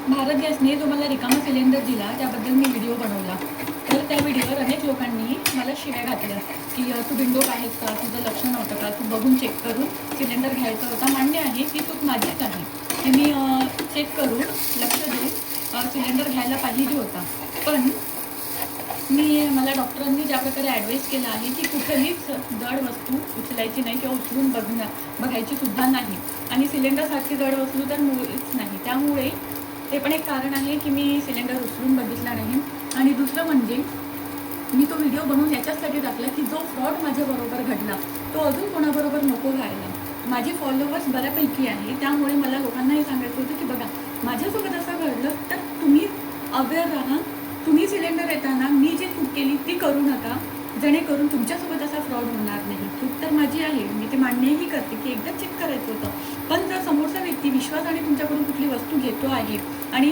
भारत गॅसने जो मला रिकामा सिलेंडर दिला त्याबद्दल मी व्हिडिओ बनवला. तर त्या व्हिडिओवर अनेक लोकांनी मला शिव्या घातल्या की तू बिंडोक आहेस का, तुझं लक्ष नव्हतं का, तू बघून चेक करून सिलेंडर घ्यायचा होता. मान्य आहे की चूक माझीच आहे की मी चेक करून लक्ष देऊन सिलेंडर घ्यायला पाहिजे होता. पण मला डॉक्टरांनी ज्या प्रकारे ॲडवाईस केलं आहे की कुठलीच जड वस्तू उचलायची नाही किंवा उचलून बघायची सुद्धा नाही, आणि सिलेंडरसारखी जड वस्तू तर मुळीच नाही. त्यामुळे ते पण एक कारण आहे की मी सिलेंडर उचलून बघितला नाही. आणि दुसरं म्हणजे मी तो व्हिडिओ बनवून याच्यासाठी टाकला की जो फ्रॉड माझ्याबरोबर घडला तो अजून कोणाबरोबर नको व्हायला. माझे फॉलोअर्स बऱ्यापैकी आहे, त्यामुळे मला लोकांना हे सांगायचं होतं की बघा, माझ्यासोबत असं घडलं तर तुम्ही अवेअर राहा. तुम्ही सिलेंडर येताना मी जी चूक केली ती करू नका, जेणेकरून तुमच्यासोबत असा फ्रॉड होणार नाही. चूक तर माझी आहे, मी ते मान्यही करते की एकदा चेक करायचं होतं. पण जर समोरचा व्यक्ती विश्वासाने तुमच्याकडून कुठली वस्तू घेतो आहे आणि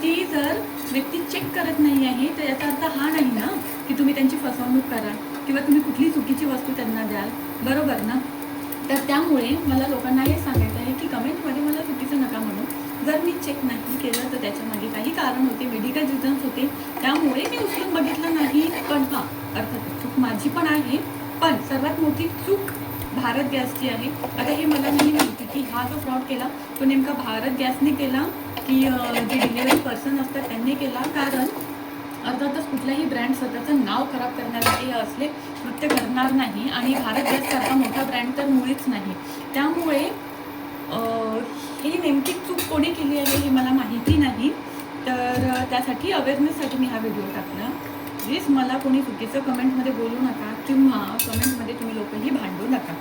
ती जर व्यक्ती चेक करत नाही आहे, तर याचा अर्थ हा नाही ना की तुम्ही त्यांची फसवणूक करा किंवा तुम्ही कुठली चुकीची वस्तू त्यांना द्याल, बरोबर ना? तर त्यामुळे मला लोकांना हे सांगायचं आहे की कमेंटमध्ये मला चुकीचं नका म्हणू. जर मी चेक नाही केलं तर त्याच्यामागे काही कारण होते, मेडिकल रिझन्स होते, त्यामुळे मी उचलून बघितलं नाही. पण हां, अर्थात चूक माझी पण आहे, पण सर्वात मोठी चूक भारत गॅसची आहे. आता हे मला नाही माहिती की हा जो फ्रॉड केला तो नेमका भारत गॅसने केला की जे डिलिव्हरी पर्सन असतात त्यांनी केला. कारण अर्थातच कुठलाही ब्रँड स्वतःचं नाव खराब करण्यासाठी असले कृत्य करणार नाही, आणि भारत गॅससारखा मोठा ब्रँड तर मुळीच नाही. त्यामुळे ही नेमकी चूक कोणी केली आहे हे मला माहिती नाही. तर त्यासाठी अवेअरनेससाठी मी हा व्हिडिओ टाकला. प्लीज मला कोणी चुकीचं कमेंटमध्ये बोलू नका किंवा कमेंटमध्ये तुम्ही लोकही भांडू नका.